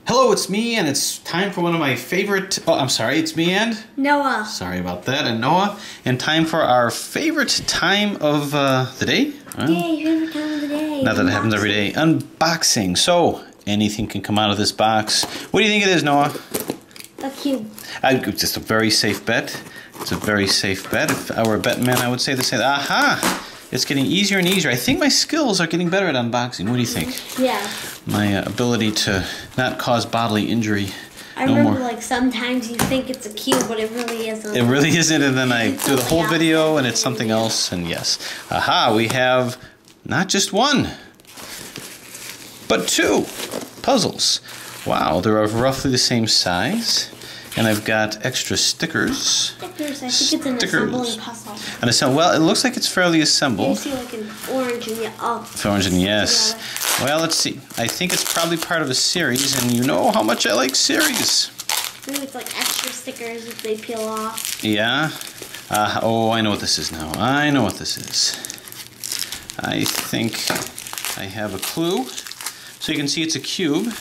Hello, it's me, and it's time for one of my favorite... Oh, I'm sorry, it's me and... Noah. Sorry about that, and Noah. And time for our favorite time of the day. Yay, favorite time of the day. Not that it happens every day. Unboxing. So, anything can come out of this box. What do you think it is, Noah? A cube. Just a very safe bet. It's a very safe bet. If I were a betting man, I would say the same. Aha! It's getting easier and easier. I think my skills are getting better at unboxing. What do you think? Yeah. My ability to not cause bodily injury. I remember, like, sometimes you think it's a cube, but it really isn't. It really isn't, and then I do the whole video, and it's something else, and yes. Aha, we have not just one, but two puzzles. Wow, they're of roughly the same size. And I've got extra stickers. Stickers, I think it's an assembling puzzle. Well, it looks like it's fairly assembled. You see like an orange and yellow. Orange and yes. Together. Well, let's see. I think it's probably part of a series, and you know how much I like series. Maybe it's like extra stickers if they peel off. Yeah. Oh, I know what this is now. I know what this is. I think I have a clue. So you can see it's a cube.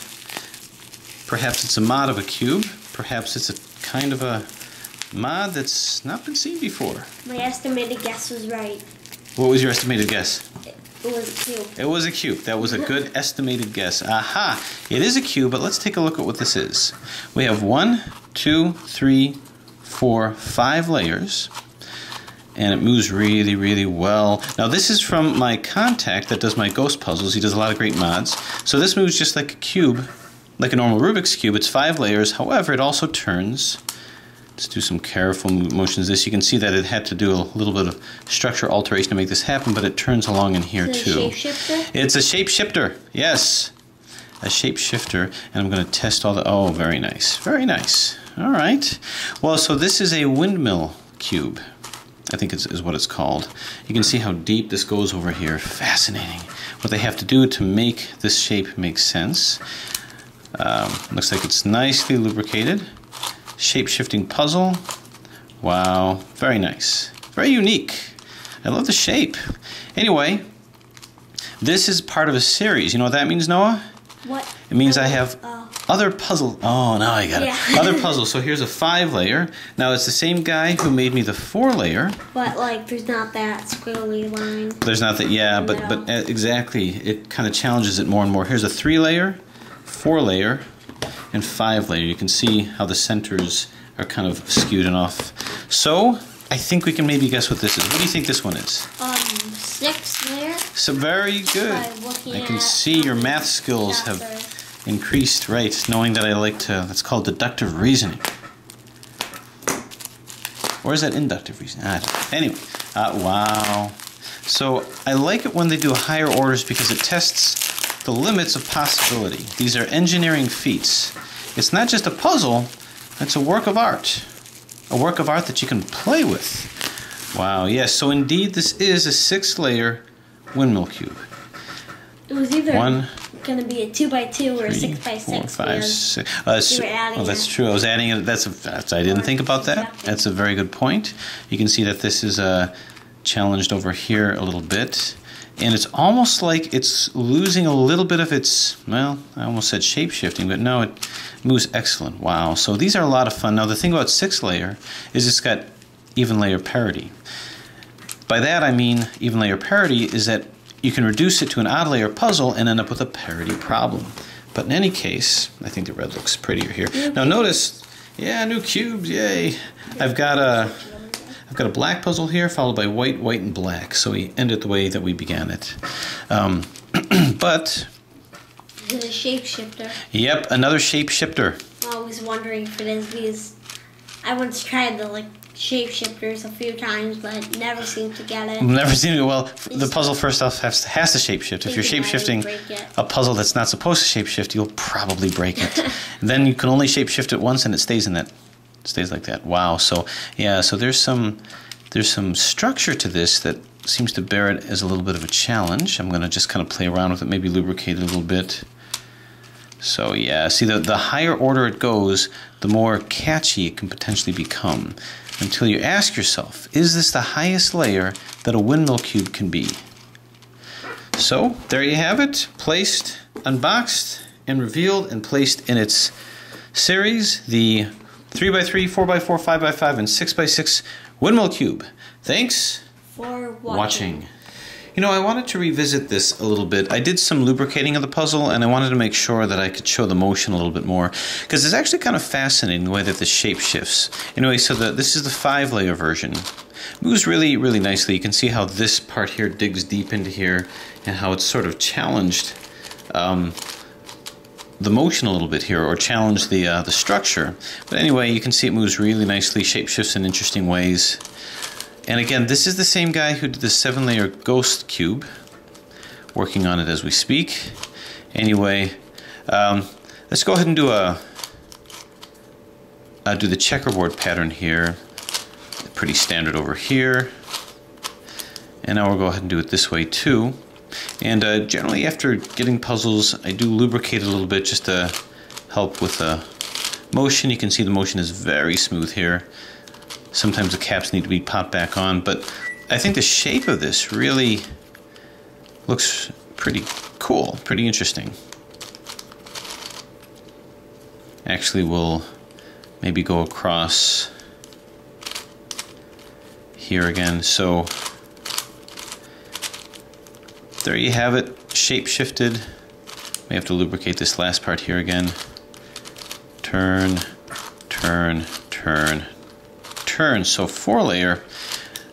Perhaps it's a mod of a cube. Perhaps it's a kind of a mod that's not been seen before. My estimated guess was right. What was your estimated guess? It was a cube. It was a cube. That was a good estimated guess. Aha! It is a cube, but let's take a look at what this is. We have 1, 2, 3, 4, 5 layers. And it moves really, really well. Now this is from my contact that does my ghost puzzles. He does a lot of great mods. So this moves just like a cube. Like a normal Rubik's Cube, it's 5 layers. However, it also turns. Let's do some careful motions. This, you can see that it had to do a little bit of structure alteration to make this happen, but it turns along in here too. It's a shapeshifter? It's a shapeshifter, yes. A shapeshifter, and I'm going to test all the... Oh, very nice. Very nice. All right. Well, so this is a windmill cube. I think is what it's called. You can see how deep this goes over here. Fascinating. What they have to do to make this shape make sense. Looks like it's nicely lubricated. Shape-shifting puzzle. Wow, very nice. Very unique. I love the shape. Anyway, this is part of a series. You know what that means, Noah? What? It means I have other puzzle. Oh, now I got it. Other puzzles. So here's a 5-layer. Now it's the same guy who made me the 4-layer. But like, there's not that squiggly line. There's not that. Yeah, but exactly. It kind of challenges it more and more. Here's a 3-layer. 4-layer and 5-layer. You can see how the centers are kind of skewed and off. So I think we can maybe guess what this is. What do you think this one is? 6-layer. So very good. I can see your math skills have increased, right? Knowing that I like to. That's called deductive reasoning. Or is that inductive reasoning? Anyway, wow. So I like it when they do higher orders because it tests the limits of possibility. These are engineering feats. It's not just a puzzle, it's a work of art. A work of art that you can play with. Wow, yes, so indeed this is a 6-layer windmill cube. It was either going to be a 2x2 or a 6x6. 4, 5, 6. Oh, that's true. I was adding it. I didn't think about that. That's a very good point. You can see that this is challenged over here a little bit. And it's almost like it's losing a little bit of its, well, I almost said shape-shifting, but no, it moves excellent. Wow. So these are a lot of fun. Now the thing about 6-layer is it's got even layer parity. By that I mean even layer parity is that you can reduce it to an odd layer puzzle and end up with a parity problem. But in any case, I think the red looks prettier here. Now notice, yeah, new cubes, yay. I've got a black puzzle here, followed by white, white, and black. So we end it the way that we began it. But... Is it a shapeshifter? Yep, another shapeshifter. I'm always wondering if it is because I once tried the shapeshifters a few times, but never seemed to get it. Never seen it. Well, the puzzle first off has to shapeshift. If you're shapeshifting a puzzle that's not supposed to shapeshift, you'll probably break it. Then you can only shapeshift it once, and it stays in that. Stays like that. Wow. So yeah. So there's some structure to this that seems to bear it as a little bit of a challenge. I'm going to just kind of play around with it, maybe lubricate it a little bit. So yeah. See, the higher order it goes, the more catchy it can potentially become. Until you ask yourself, is this the highest layer that a windmill cube can be? So there you have it, placed, unboxed, and revealed and placed in its series, the 3x3, 4x4, 5x5, and 6x6 windmill cube. Thanks for watching. You know, I wanted to revisit this a little bit. I did some lubricating of the puzzle, and I wanted to make sure that I could show the motion a little bit more, because it's actually kind of fascinating the way that the shape shifts. Anyway, so this is the 5-layer version. Moves really, really nicely. You can see how this part here digs deep into here, and how it's sort of challenged the motion a little bit here, or challenged the structure. But anyway, you can see it moves really nicely, shape shifts in interesting ways. And again, this is the same guy who did the 7-layer ghost cube, working on it as we speak. Anyway, let's go ahead and do the checkerboard pattern here. Pretty standard over here. And now we'll go ahead and do it this way too. And generally after getting puzzles, I do lubricate a little bit just to help with the motion. You can see the motion is very smooth here. Sometimes the caps need to be popped back on, but I think the shape of this really looks pretty cool, pretty interesting. Actually, we'll maybe go across here again. So there you have it, shape shifted. May have to lubricate this last part here again. Turn, turn, turn, turn. So 4-layer,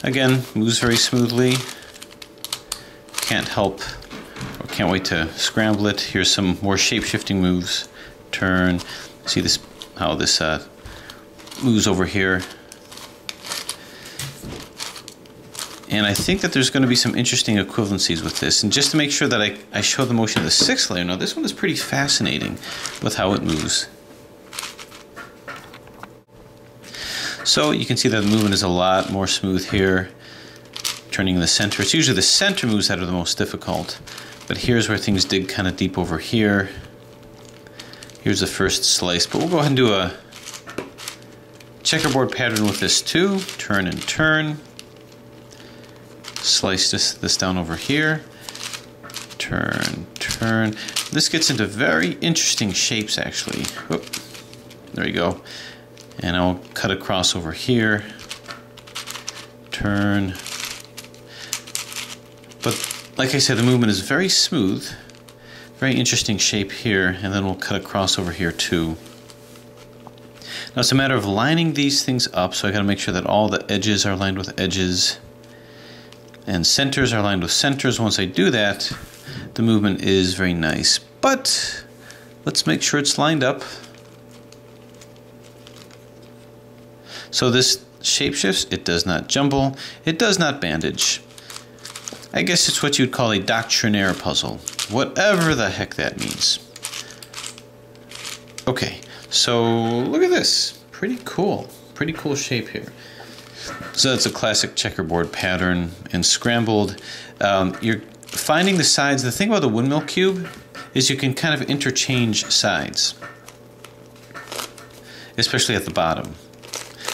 again, moves very smoothly. Can't help, or can't wait to scramble it. Here's some more shape-shifting moves. Turn. See this, how this moves over here. And I think that there's going to be some interesting equivalencies with this. And just to make sure that I show the motion of the 6th-layer, now this one is pretty fascinating with how it moves. So you can see that the movement is a lot more smooth here, turning in the center. It's usually the center moves that are the most difficult, but here's where things dig kind of deep over here. Here's the first slice, but we'll go ahead and do a checkerboard pattern with this too. Turn and turn. Slice this down over here. Turn, turn. This gets into very interesting shapes actually. Whoop. There you go. And I'll cut across over here. Turn. But like I said, the movement is very smooth. Very interesting shape here, and then we'll cut across over here too. Now it's a matter of lining these things up, so I gotta make sure that all the edges are lined with edges and centers are lined with centers. Once I do that, the movement is very nice. But let's make sure it's lined up. So this shape shifts, it does not jumble, it does not bandage. I guess it's what you'd call a doctrinaire puzzle, whatever the heck that means. Okay, so look at this, pretty cool shape here. So it's a classic checkerboard pattern and scrambled. You're finding the sides. The thing about the windmill cube is you can kind of interchange sides, especially at the bottom.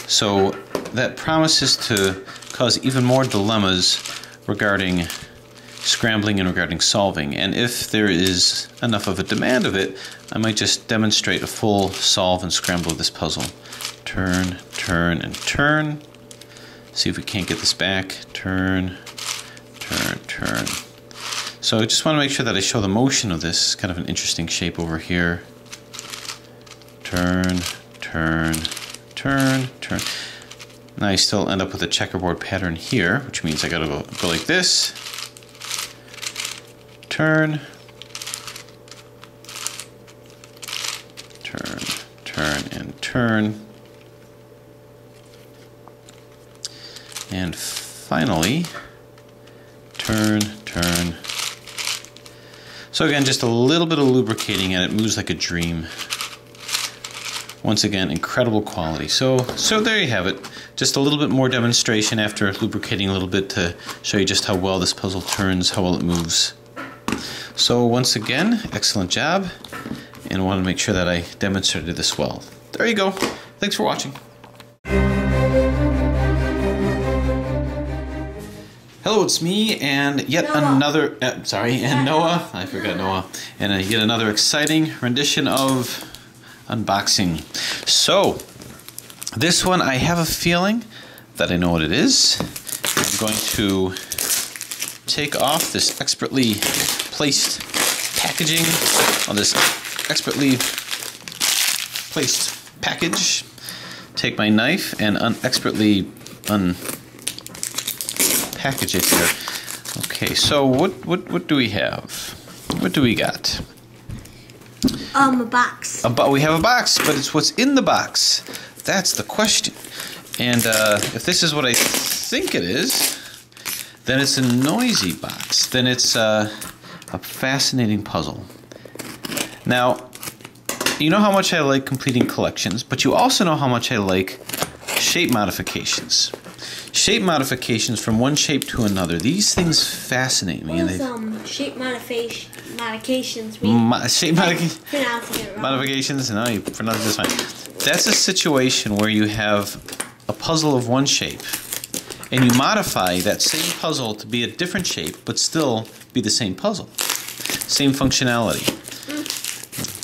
So that promises to cause even more dilemmas regarding scrambling and regarding solving. And if there is enough of a demand of it, I might just demonstrate a full solve and scramble of this puzzle. Turn, turn, and turn. See if we can't get this back. Turn, turn, turn. So I just want to make sure that I show the motion of this. Kind of an interesting shape over here. Turn, turn, turn, turn. Now I still end up with a checkerboard pattern here, which means I gotta go like this. Turn, turn, turn, and turn. And finally, turn, turn. So again, just a little bit of lubricating and it moves like a dream. Once again, incredible quality. So there you have it. Just a little bit more demonstration after lubricating a little bit to show you just how well this puzzle turns, how well it moves. So once again, excellent job. And I want to make sure that I demonstrated this well. There you go. Thanks for watching. Hello Hello, it's me and yet another, and Noah, I forgot Noah, and yet another exciting rendition of unboxing. So, this one I have a feeling that I know what it is. I'm going to take off this expertly placed packaging on this expertly placed package. Take my knife and expertly unpackage it here. Okay, so what do we have? What do we got? A box. We have a box, but it's what's in the box. That's the question. And if this is what I think it is, then it's a noisy box. Then it's a fascinating puzzle. Now, you know how much I like completing collections, but you also know how much I like shape modifications. Shape modifications from one shape to another. These things fascinate me. What does shape modifications mean? Modifications? No, you pronounce this fine. That's a situation where you have a puzzle of one shape, and you modify that same puzzle to be a different shape, but still be the same puzzle. Same functionality.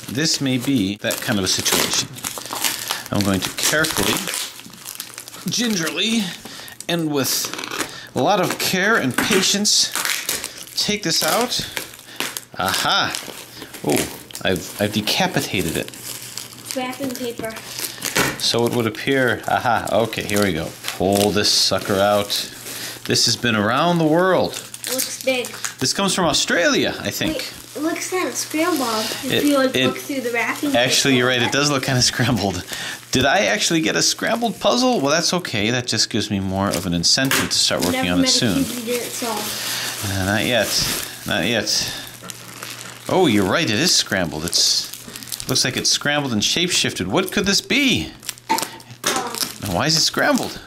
This may be that kind of a situation. I'm going to carefully, gingerly, and with a lot of care and patience, take this out. Aha! Oh, I've decapitated it. Wrapping paper. So it would appear. Aha! Okay, here we go. Pull this sucker out. This has been around the world. It looks big. This comes from Australia, I think. Wait, it looks kind of scrambled. If you look through the wrapping paper. Actually, you're right. It does look kind of scrambled. Did I actually get a scrambled puzzle? Well, that's okay. That just gives me more of an incentive to start working on it soon. You didn't solve. Not yet. Not yet. Oh, you're right. It is scrambled. Looks like it's scrambled and shape-shifted. What could this be? And why is it scrambled?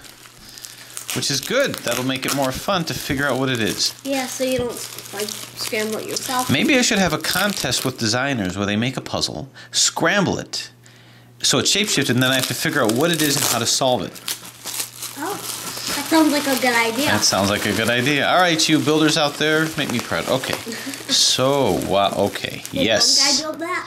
Which is good. That'll make it more fun to figure out what it is. Yeah, so you don't scramble it yourself. Maybe I should have a contest with designers where they make a puzzle, scramble it, so it's shapeshifted, and then I have to figure out what it is and how to solve it. Oh, that sounds like a good idea. That sounds like a good idea. All right, you builders out there, make me proud. Okay. So, wow, okay. Yes. One guy built that.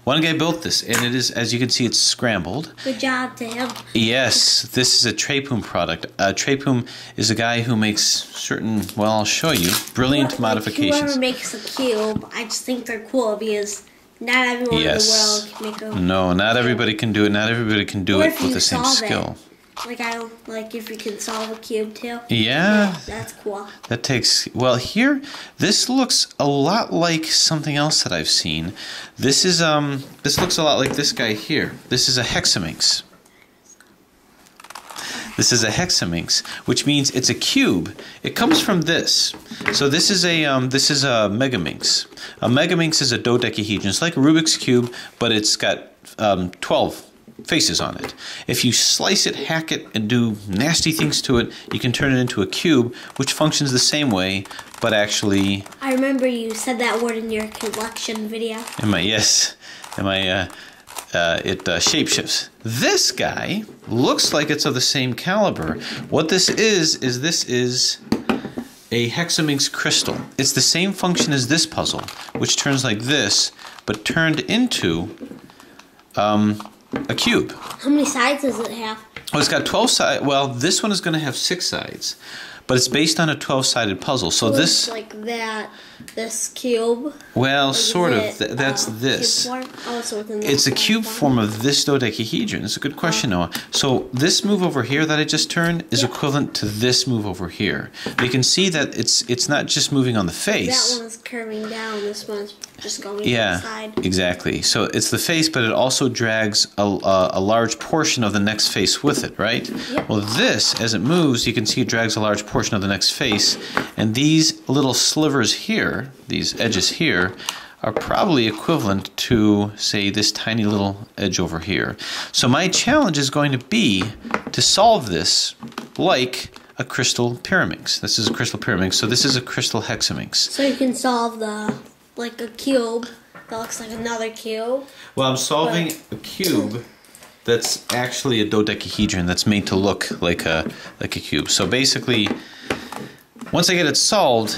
One guy built this, and it is, as you can see, it's scrambled. Good job to him. Yes, this is a Trapum product. Trapum is a guy who makes certain, well, I'll show you, brilliant modifications. Whoever makes a cube, I just think they're cool because not everyone in the world can make a No, not everybody can do it. Not everybody can do it with the same skill. Like if you can solve a cube too. Yeah. That's cool. That takes, well, here, this looks a lot like something else that I've seen. This is, this looks a lot like this guy here. This is a hexaminx. This is a hexaminx, which means it's a cube. It comes from this. So this is a megaminx. A megaminx is a dodecahedron. It's like a Rubik's Cube, but it's got 12 faces on it. If you slice it, hack it, and do nasty things to it, you can turn it into a cube, which functions the same way, but actually... I remember you said that word in your collection video. It shapeshifts. This guy looks like it's of the same caliber. What this is a hexaminx crystal. It's the same function as this puzzle, which turns like this, but turned into a cube. How many sides does it have? Oh, it's got 12 sides. Well, this one is going to have 6 sides, but it's based on a 12-sided puzzle. So this, like that, this cube. Well, sort of. That's this. It's a cube form of this dodecahedron. It's a good question, Noah. So this move over here that I just turned is equivalent to this move over here. You can see that it's not just moving on the face. That one is curving down. This one's just going to the side. Yeah, exactly. So it's the face, but it also drags a large portion of the next face with it, right? Yep. Well, this, as it moves, you can see it drags a large portion of the next face, and these little slivers here, these edges here, are probably equivalent to, say, this tiny little edge over here. So my challenge is going to be to solve this like a crystal pyraminx. This is a crystal pyraminx, so this is a crystal hexaminx. So you can solve like a cube that looks like another cube. Well, I'm solving a cube that's actually a dodecahedron that's made to look like a cube. So basically, Once I get it solved,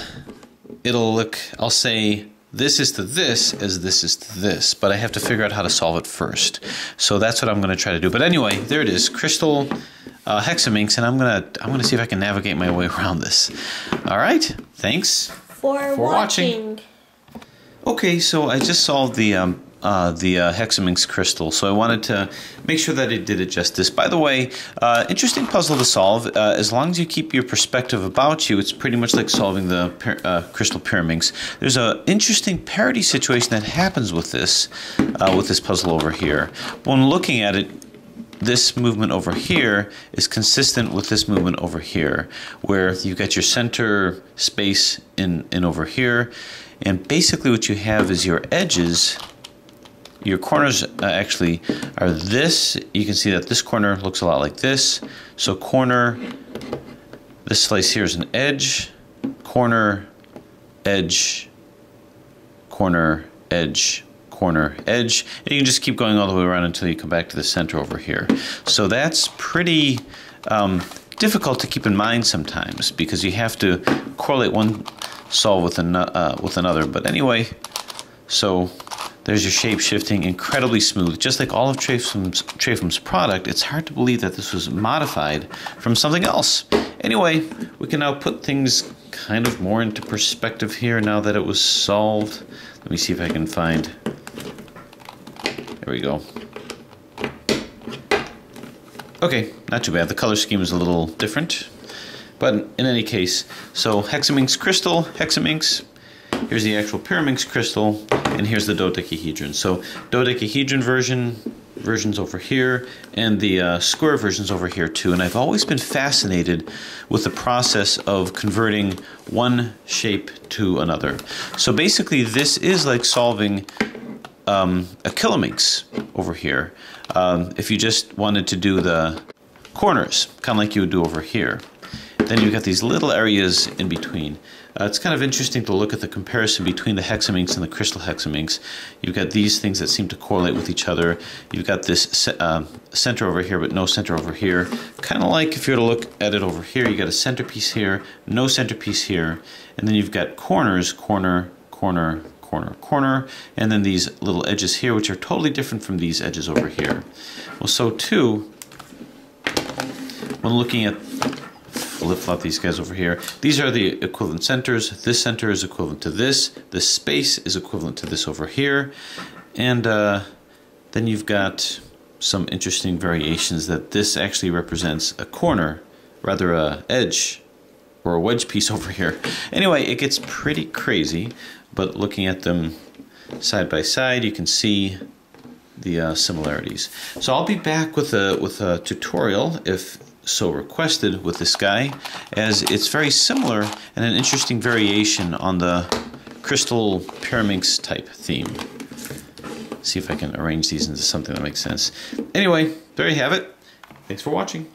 it'll look, I'll say this is to this as this is to this, but I have to figure out how to solve it first. So that's what I'm going to try to do. But anyway, there it is, crystal hexaminx, and I'm gonna see if I can navigate my way around this. All right, thanks for watching. Okay, so I just solved the hexaminx crystal, so I wanted to make sure that it did it justice. By the way, interesting puzzle to solve. As long as you keep your perspective about you, it's pretty much like solving the crystal pyraminx. There's an interesting parity situation that happens with this puzzle over here. When looking at it, this movement over here is consistent with this movement over here, where you've got your center space in over here, and basically what you have is your edges. Your corners actually are this. You can see that this corner looks a lot like this. So corner, this slice here is an edge, corner, edge, corner, edge, corner, edge, and you can just keep going all the way around until you come back to the center over here. So that's pretty difficult to keep in mind sometimes, because you have to correlate one solve with another. But anyway, so there's your shape shifting, incredibly smooth. Just like all of Trefum's product, it's hard to believe that this was modified from something else. Anyway, we can now put things kind of more into perspective here now that it was solved. Let me see if I can find... There we go. Okay, not too bad. The color scheme is a little different. But in any case, so hexaminx crystal, hexaminx. Here's the actual pyraminx crystal, and here's the dodecahedron. So dodecahedron versions over here, and the square versions over here too. And I've always been fascinated with the process of converting one shape to another. So basically, this is like solving a kilominx over here. If you just wanted to do the corners, kind of like you would do over here. Then you've got these little areas in between. It's kind of interesting to look at the comparison between the hexaminx and the crystal hexaminx. You've got these things that seem to correlate with each other. You've got this center over here, but no center over here. Kind of like if you were to look at it over here, you got a centerpiece here, no centerpiece here, and then you've got corners, corner, corner, corner, corner, and then these little edges here, which are totally different from these edges over here. Well, so too, when looking at flip-flop these guys over here. These are the equivalent centers. This center is equivalent to this. This space is equivalent to this over here. And then you've got some interesting variations that this actually represents a corner, rather a edge or a wedge piece over here. Anyway, it gets pretty crazy, but looking at them side by side, you can see the similarities. So I'll be back with a tutorial, if so requested, with this guy, as it's very similar and an interesting variation on the crystal pyraminx type theme. See if I can arrange these into something that makes sense. Anyway, there you have it. Thanks for watching.